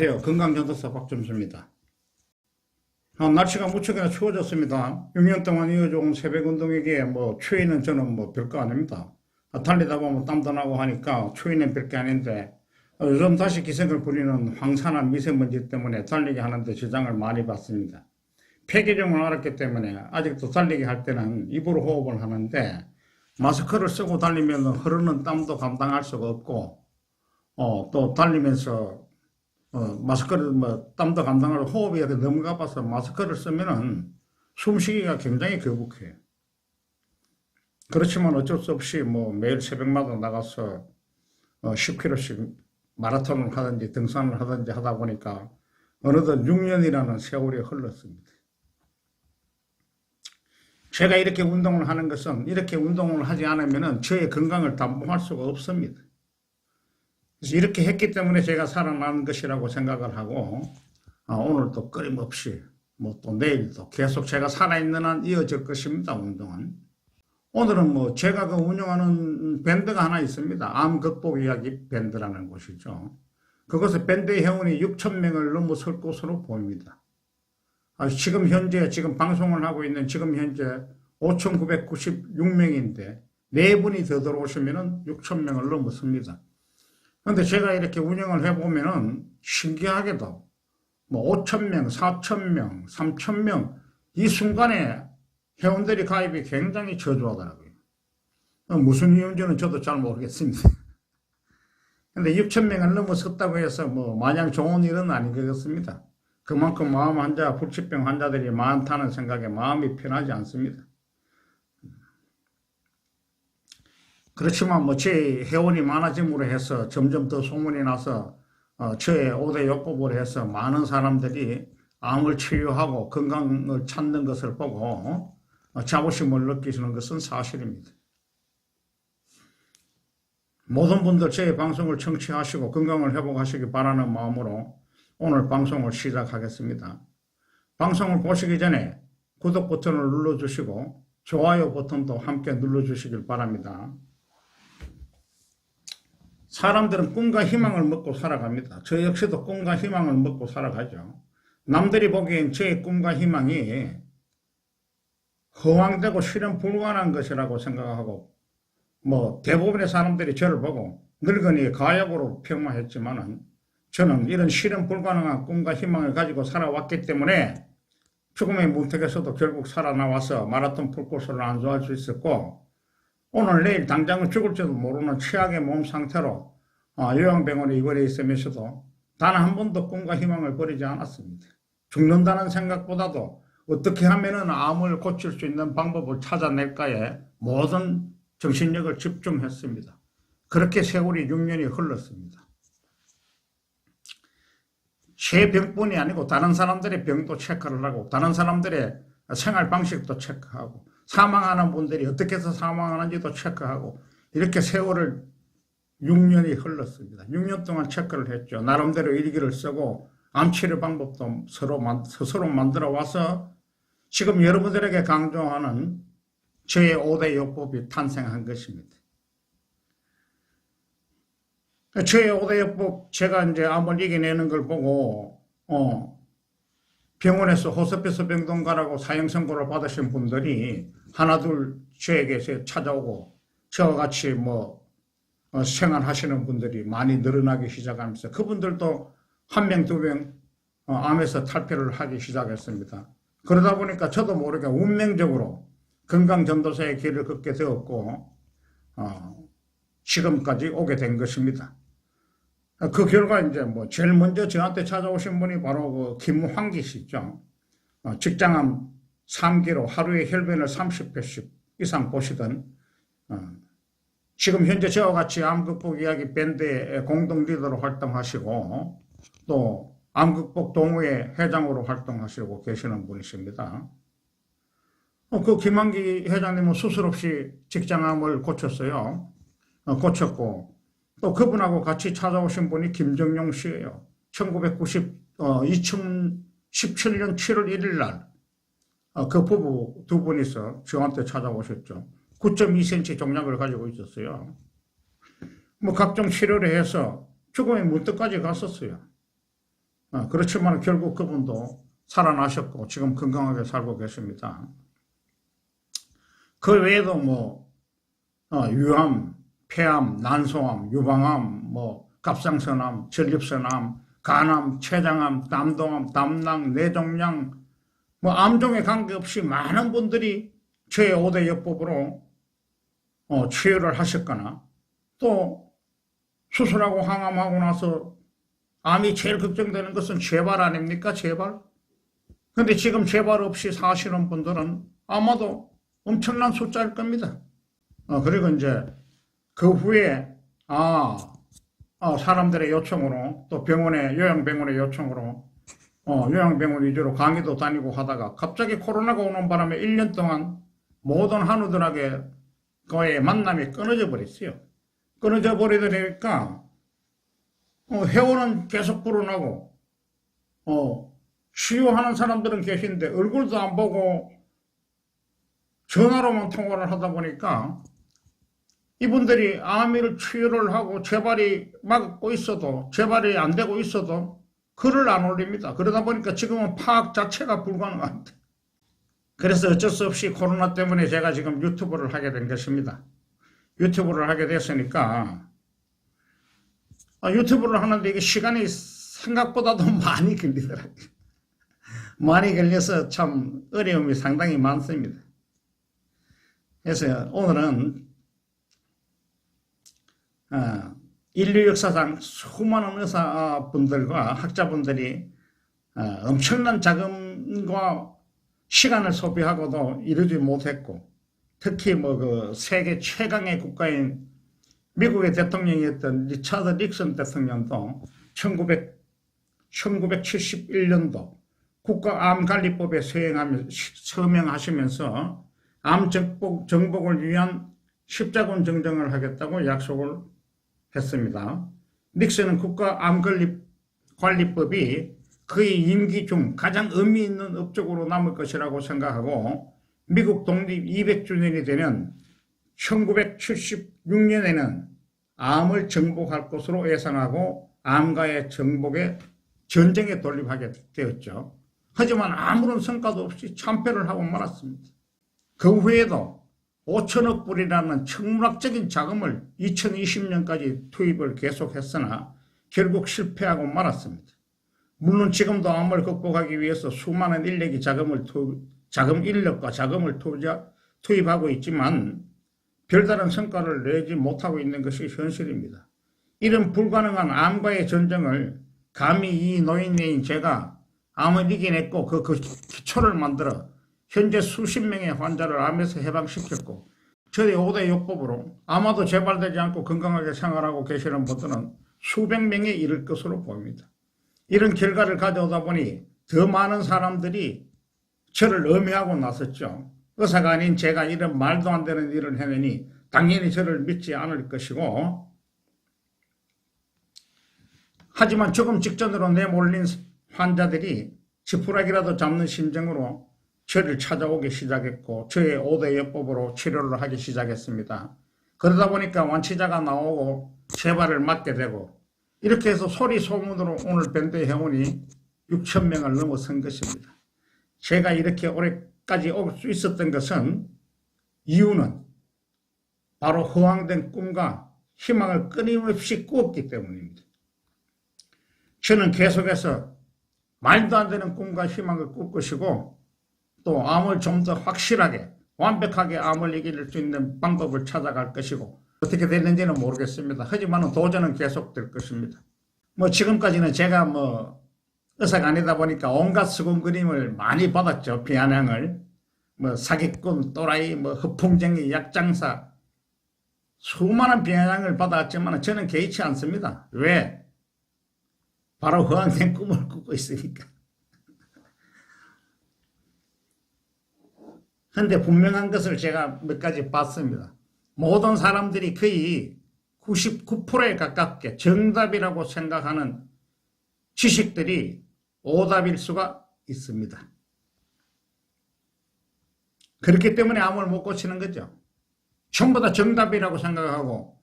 안녕하세요. 건강전도사 박점수입니다. 날씨가 무척이나 추워졌습니다. 6년 동안 이어져온 새벽운동에게 추위는 저는 별거 아닙니다. 달리다 보면 땀도 나고 하니까 추위는 별게 아닌데 요즘 다시 기승을 부리는 황산화 미세먼지 때문에 달리기 하는데 지장을 많이 받습니다. 폐기종을 알았기 때문에 아직도 달리기 할 때는 입으로 호흡을 하는데 마스크를 쓰고 달리면 흐르는 땀도 감당할 수가 없고 또 달리면서 마스크를 땀도 감당하고 호흡이 너무 가빠서 마스크를 쓰면은 숨쉬기가 굉장히 거북해요. 그렇지만 어쩔 수 없이 매일 새벽마다 나가서 10km씩 마라톤을 하든지 등산을 하든지 하다 보니까 어느덧 6년이라는 세월이 흘렀습니다. 제가 이렇게 운동을 하는 것은 이렇게 운동을 하지 않으면 저의 건강을 담보할 수가 없습니다. 그래서 이렇게 했기 때문에 제가 살아난 것이라고 생각을 하고 오늘도 끊임없이 또 내일도 계속 제가 살아있는 한 이어질 것입니다. 운동은. 오늘은 제가 운영하는 밴드가 하나 있습니다. 암 극복 이야기 밴드라는 곳이죠. 그것의 밴드의 회원이 6,000명을 넘어설 것으로 보입니다. 지금 방송을 하고 있는 지금 현재 5,996명인데 4분이 더 들어오시면 6,000명을 넘었습니다. 그런데 제가 이렇게 운영을 해보면은 신기하게도 5,000명, 4,000명, 3,000명 이 순간에 회원들이 가입이 굉장히 저조하더라고요. 무슨 이유인지는 저도 잘 모르겠습니다. 근데 6,000명을 넘어섰다고 해서 마냥 좋은 일은 아닌 것 같습니다. 그만큼 불치병 환자들이 많다는 생각에 마음이 편하지 않습니다. 그렇지만 제 회원이 많아짐으로 해서 점점 더 소문이 나서 저의 5대 요법을 해서 많은 사람들이 암을 치유하고 건강을 찾는 것을 보고 자부심을 느끼시는 것은 사실입니다. 모든 분들 제 방송을 청취하시고 건강을 회복하시기 바라는 마음으로 오늘 방송을 시작하겠습니다. 방송을 보시기 전에 구독 버튼을 눌러주시고 좋아요 버튼도 함께 눌러주시길 바랍니다. 사람들은 꿈과 희망을 먹고 살아갑니다. 저 역시도 꿈과 희망을 먹고 살아가죠. 남들이 보기엔 제 꿈과 희망이 허황되고 실현 불가능한 것이라고 생각하고 대부분의 사람들이 저를 보고 늙은이의 가역으로 평가했지만은 저는 이런 실현 불가능한 꿈과 희망을 가지고 살아왔기 때문에 죽음의 문턱에서도 결국 살아나와서 마라톤 풀코스를 안수할 수 있었고 오늘 내일 당장은 죽을지도 모르는 최악의 몸 상태로 요양병원에 입원해 있으면서도 단 한 번도 꿈과 희망을 버리지 않았습니다. 죽는다는 생각보다도 어떻게 하면 암을 고칠 수 있는 방법을 찾아낼까에 모든 정신력을 집중했습니다. 그렇게 세월이 6년이 흘렀습니다. 제 병뿐이 아니고 다른 사람들의 병도 체크를 하고 다른 사람들의 생활 방식도 체크하고 사망하는 분들이 어떻게 해서 사망하는지도 체크하고 이렇게 세월을 6년이 흘렀습니다. 6년 동안 체크를 했죠. 나름대로 일기를 쓰고 암치료 방법도 스스로 만들어 와서 지금 여러분들에게 강조하는 저의 5대 요법이 탄생한 것입니다. 저의 5대 요법, 제가 이제 암을 이겨내는 걸 보고 병원에서 호스피스 병동가라고 사형 선고를 받으신 분들이 하나둘 저에게 찾아오고 저와 같이 생활하시는 분들이 많이 늘어나기 시작하면서 그분들도 1명, 2명 암에서 탈피를 하기 시작했습니다. 그러다 보니까 저도 모르게 운명적으로 건강전도사의 길을 걷게 되었고 지금까지 오게 된 것입니다. 그 결과 이제 제일 먼저 저한테 찾아오신 분이 바로 김황기 씨죠. 직장암 3기로 하루에 혈변을 30회씩 이상 보시던 지금 현재 저와 같이 암극복 이야기 밴드의 공동 리더로 활동하시고 또 암극복 동호회 회장으로 활동하시고 계시는 분이십니다. 그 김황기 회장님은 수술 없이 직장암을 고쳤어요. 고쳤고 또 그분하고 같이 찾아오신 분이 김정용 씨예요. 2017년 7월 1일 날 그 부부 두 분이서 저한테 찾아오셨죠. 9.2cm 종양을 가지고 있었어요. 각종 치료를 해서 죽음의 문턱까지 갔었어요. 그렇지만 결국 그분도 살아나셨고 지금 건강하게 살고 계십니다. 그 외에도 뭐 유암, 폐암, 난소암, 유방암, 뭐 갑상선암, 전립선암, 간암, 췌장암, 담동암, 담낭, 뇌종양, 뭐 암종에 관계없이 많은 분들이 저의 5대 요법으로 치료를 하셨거나 또 수술하고 항암하고 나서 암이 제일 걱정되는 것은 재발 아닙니까? 재발? 근데 지금 재발 없이 사시는 분들은 아마도 엄청난 숫자일 겁니다. 그리고 이제 그 후에 사람들의 요청으로 또 요양병원의 요청으로 요양병원 위주로 강의도 다니고 하다가 갑자기 코로나가 오는 바람에 1년 동안 모든 한우들에게 그의 만남이 끊어져 버렸어요. 끊어져 버리니까 회원은 계속 불어나고 치유하는 사람들은 계신데 얼굴도 안 보고 전화로만 통화를 하다 보니까 이분들이 암을 치유를 하고 재발이 막고 있어도 재발이 안 되고 있어도 글을 안 올립니다. 그러다 보니까 지금은 파악 자체가 불가능합니다. 그래서 어쩔 수 없이 코로나 때문에 제가 지금 유튜브를 하게 된 것입니다. 유튜브를 하게 됐으니까 유튜브를 하는데 이게 시간이 생각보다도 많이 걸리더라고요. 많이 걸려서 참 어려움이 상당히 많습니다. 그래서 오늘은 인류 역사상 수많은 의사분들과 학자분들이 엄청난 자금과 시간을 소비하고도 이루지 못했고 특히 그 세계 최강의 국가인 미국의 대통령이었던 리차드 닉슨 대통령도 1971년도 국가암관리법에 서명하시면서 암 정복을 위한 십자군 정정을 하겠다고 약속을 했습니다. 닉슨은 국가암관리법이 그의 임기 중 가장 의미 있는 업적으로 남을 것이라고 생각하고 미국 독립 200주년이 되는 1976년에는 암을 정복할 것으로 예상하고 암과의 정복의 전쟁에 돌입하게 되었죠. 하지만 아무런 성과도 없이 참패를 하고 말았습니다. 그 후에도 5천억 불이라는 천문학적인 자금을 2020년까지 투입을 계속했으나 결국 실패하고 말았습니다. 물론 지금도 암을 극복하기 위해서 수많은 인력이 인력과 자금을 투입하고 있지만 별다른 성과를 내지 못하고 있는 것이 현실입니다. 이런 불가능한 암과의 전쟁을 감히 이 노인네인 제가 암을 이겨냈고 그 기초를 만들어 현재 수십 명의 환자를 암에서 해방시켰고 저희 5대 요법으로 아마도 재발되지 않고 건강하게 생활하고 계시는 분들은 수백 명에 이를 것으로 보입니다. 이런 결과를 가져오다 보니 더 많은 사람들이 저를 음해하고 나섰죠. 의사가 아닌 제가 이런 말도 안 되는 일을 해내니 당연히 저를 믿지 않을 것이고 하지만 조금 직전으로 내몰린 환자들이 지푸라기라도 잡는 심정으로 저를 찾아오기 시작했고 저의 5대 요법으로 치료를 하기 시작했습니다. 그러다 보니까 완치자가 나오고 재발을 막게 되고 이렇게 해서 소리 소문으로 오늘 밴드 회원이 6,000명을 넘어선 것입니다. 제가 이렇게 오래까지 올 수 있었던 것은 이유는 바로 허황된 꿈과 희망을 끊임없이 꾸었기 때문입니다. 저는 계속해서 말도 안 되는 꿈과 희망을 꿀 것이고 또 암을 좀 더 확실하게 완벽하게 암을 이길 수 있는 방법을 찾아갈 것이고 어떻게 되는지는 모르겠습니다. 하지만 도전은 계속될 것입니다. 지금까지는 제가 의사가 아니다 보니까 온갖 수군거림을 많이 받았죠. 비아냥을 사기꾼, 또라이, 허풍쟁이, 약장사 수많은 비아냥을 받았지만 저는 개의치 않습니다. 왜? 바로 허황된 꿈을 꾸고 있으니까. 그런데 분명한 것을 제가 몇 가지 봤습니다. 모든 사람들이 거의 99%에 가깝게 정답이라고 생각하는 지식들이 오답일 수가 있습니다. 그렇기 때문에 암을 못 고치는 거죠. 전부 다 정답이라고 생각하고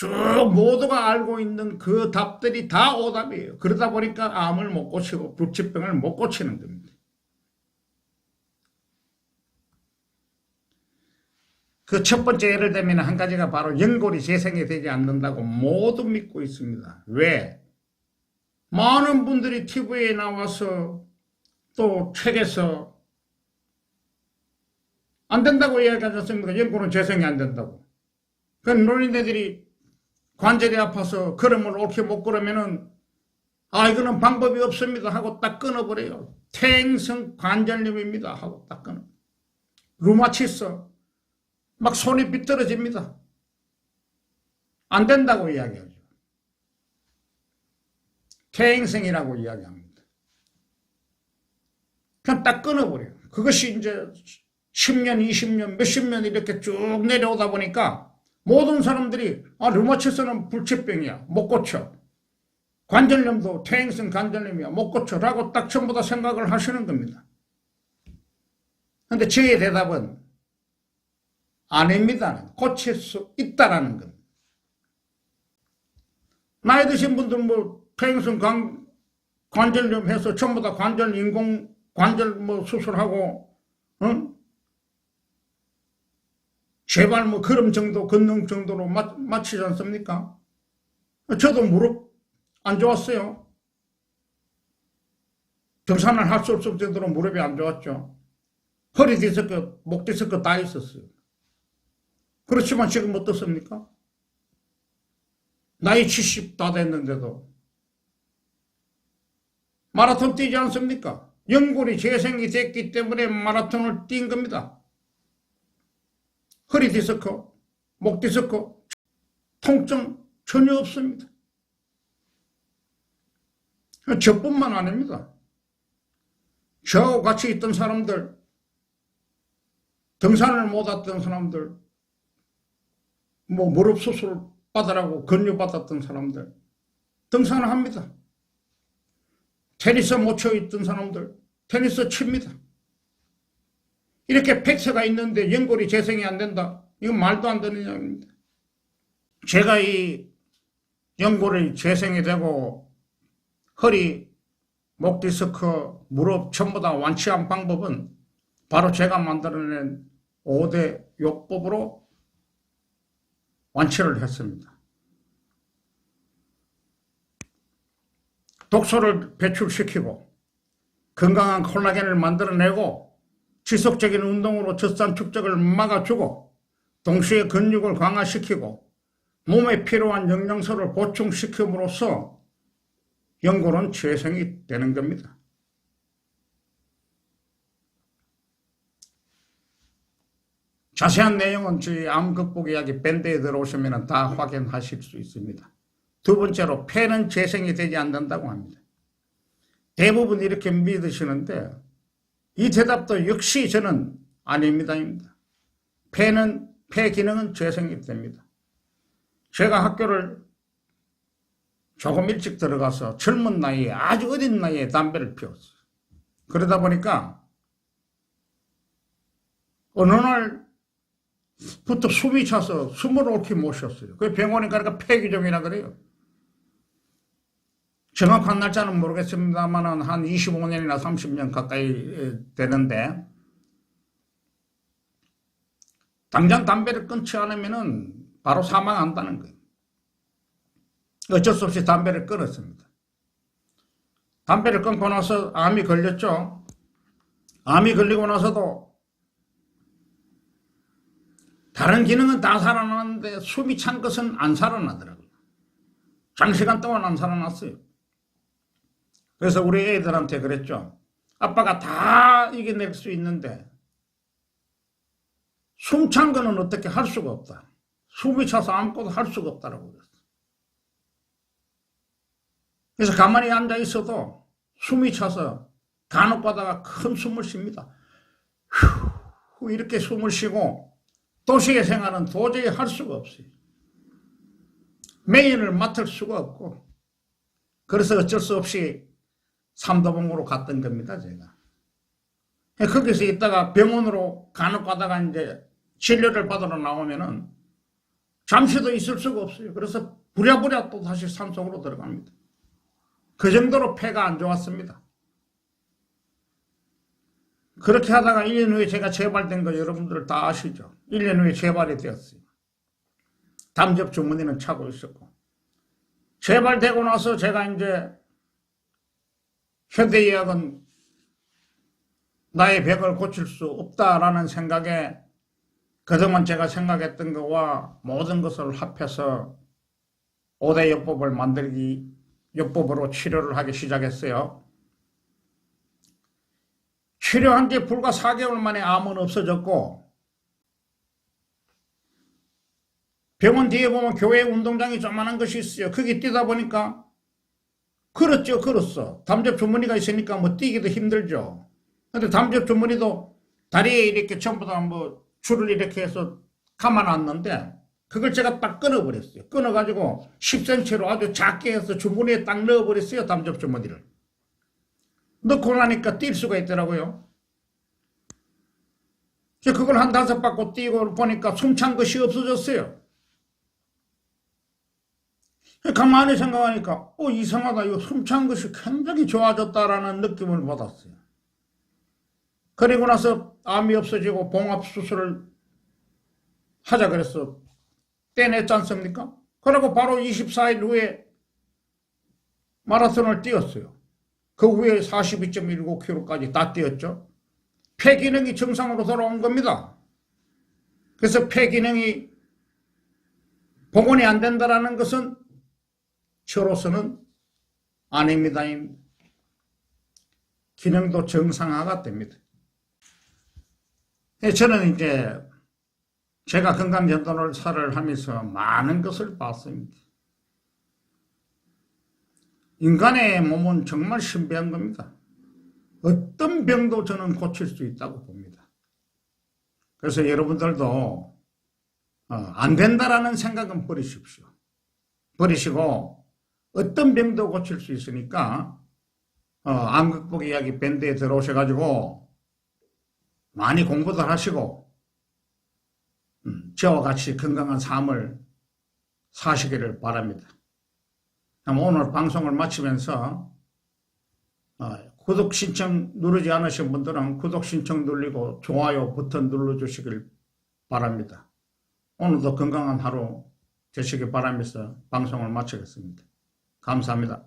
쭉 모두가 알고 있는 그 답들이 다 오답이에요. 그러다 보니까 암을 못 고치고 불치병을 못 고치는 겁니다. 그 첫 번째 예를 들면 한 가지가 바로 연골이 재생이 되지 않는다고 모두 믿고 있습니다. 왜? 많은 분들이 TV에 나와서 또 책에서 안 된다고 이야기하지 않습니까? 연골은 재생이 안 된다고. 그 노인네들이 관절이 아파서 걸음을 옳게 못 걸으면은 이거는 방법이 없습니다 하고 딱 끊어버려요. 퇴행성 관절염입니다 하고 딱 끊어. 루마티스 막 손이 삐뚤어집니다. 안 된다고 이야기하죠. 퇴행성이라고 이야기합니다. 그냥 딱 끊어버려요. 그것이 이제 10년, 20년, 몇십 년 이렇게 쭉 내려오다 보니까 모든 사람들이 류마티스는 불치병이야. 못 고쳐. 관절염도 퇴행성 관절염이야. 못 고쳐. 라고 딱 전부 다 생각을 하시는 겁니다. 그런데 저의 대답은 아닙니다. 고칠 수 있다라는 겁니다. 나이 드신 분들 퇴행성 관절염 해서 전부 다 인공 관절 수술하고, 제발 걸음 정도, 걷는 정도로 마치지 않습니까? 저도 무릎 안 좋았어요. 등산을 할 수 없을 정도로 무릎이 안 좋았죠. 허리 디스크, 목 디스크 다 있었어요. 그렇지만 지금 어떻습니까? 나이 70 다 됐는데도 마라톤 뛰지 않습니까? 연골이 재생이 됐기 때문에 마라톤을 뛴 겁니다. 허리 디스크, 목 디스크, 통증 전혀 없습니다. 저뿐만 아닙니다. 저하고 같이 있던 사람들, 등산을 못했던 사람들, 무릎 수술 받으라고 권유받았던 사람들, 등산을 합니다. 테니스 못 쳐 있던 사람들, 테니스 칩니다. 이렇게 팩트가 있는데 연골이 재생이 안 된다. 이건 말도 안 되는 이야기입니다. 제가 이 연골이 재생이 되고 허리, 목 디스크, 무릎 전부 다 완치한 방법은 바로 제가 만들어낸 5대 요법으로 완치를 했습니다. 독소를 배출시키고 건강한 콜라겐을 만들어내고 지속적인 운동으로 젖산 축적을 막아주고 동시에 근육을 강화시키고 몸에 필요한 영양소를 보충시킴으로써 연골은 재생이 되는 겁니다. 자세한 내용은 저희 암 극복 이야기 밴드에 들어오시면 다 확인하실 수 있습니다. 두 번째로 폐는 재생이 되지 않는다고 합니다. 대부분 이렇게 믿으시는데 이 대답도 역시 저는 아닙니다. 폐 기능은 재생이 됩니다. 제가 학교를 조금 일찍 들어가서 젊은 나이에 아주 어린 나이에 담배를 피웠어요. 그러다 보니까 어느 날부터 숨이 차서 숨을 옳게 못 쉬었어요. 그 병원에 가니까 폐기종이라 그래요. 정확한 날짜는 모르겠습니다만 한 25년이나 30년 가까이 되는데 당장 담배를 끊지 않으면 바로 사망한다는 거예요. 어쩔 수 없이 담배를 끊었습니다. 담배를 끊고 나서 암이 걸렸죠. 암이 걸리고 나서도 다른 기능은 다 살아나는데 숨이 찬 것은 안 살아나더라고요. 장시간 동안 안 살아났어요. 그래서 우리 애들한테 그랬죠. 아빠가 다 이겨낼 수 있는데 숨 찬 거는 어떻게 할 수가 없다. 숨이 차서 아무것도 할 수가 없다라고 그랬어요. 그래서 가만히 앉아 있어도 숨이 차서 간혹 가다가 큰 숨을 쉽니다. 휴, 이렇게 숨을 쉬고 도시의 생활은 도저히 할 수가 없어요. 메인을 맡을 수가 없고 그래서 어쩔 수 없이 삼도봉으로 갔던 겁니다, 제가. 거기서 있다가 병원으로 간혹 가다가 이제 진료를 받으러 나오면은 잠시도 있을 수가 없어요. 그래서 부랴부랴 또 다시 산속으로 들어갑니다. 그 정도로 폐가 안 좋았습니다. 그렇게 하다가 1년 후에 제가 재발된 거 여러분들 다 아시죠? 1년 후에 재발이 되었어요. 담즙 주머니는 차고 있었고. 재발되고 나서 제가 이제 현대의학은 나의 병을 고칠 수 없다라는 생각에 그동안 제가 생각했던 것과 모든 것을 합해서 5대 요법을 만들기, 요법으로 치료를 하기 시작했어요. 치료한 지 불과 4개월 만에 암은 없어졌고, 병원 뒤에 보면 교회 운동장이 조그만한 것이 있어요. 거기 뛰다 보니까 걸었죠, 걸었어. 담즙 주머니가 있으니까 뭐 뛰기도 힘들죠. 근데 담즙 주머니도 다리에 이렇게 전부 다 뭐 줄을 이렇게 해서 감아놨는데 그걸 제가 딱 끊어버렸어요. 끊어가지고 10cm로 아주 작게 해서 주머니에 딱 넣어버렸어요. 담즙 주머니를. 넣고 나니까 뛸 수가 있더라고요. 그걸 한 5바퀴 뛰고 보니까 숨찬 것이 없어졌어요. 가만히 생각하니까 이상하다. 이거 숨찬 것이 굉장히 좋아졌다라는 느낌을 받았어요. 그리고 나서 암이 없어지고 봉합수술을 하자 그래서 떼냈지 않습니까? 그리고 바로 24일 후에 마라톤을 뛰었어요. 그 후에 42.19km까지 다 뛰었죠. 폐 기능이 정상으로 돌아온 겁니다. 그래서 폐 기능이 복원이 안 된다는 것은 저로서는 아닙니다. 기능도 정상화가 됩니다. 저는 이제 제가 건강전도사를 하면서 많은 것을 봤습니다. 인간의 몸은 정말 신비한 겁니다. 어떤 병도 저는 고칠 수 있다고 봅니다. 그래서 여러분들도 안 된다라는 생각은 버리십시오. 버리시고 어떤 병도 고칠 수 있으니까 암극복 이야기 밴드에 들어오셔가지고 많이 공부들 하시고 저와 같이 건강한 삶을 사시기를 바랍니다. 오늘 방송을 마치면서 구독 신청 누르지 않으신 분들은 구독 신청 누르고 좋아요 버튼 눌러주시길 바랍니다. 오늘도 건강한 하루 되시길 바라면서 방송을 마치겠습니다. 감사합니다.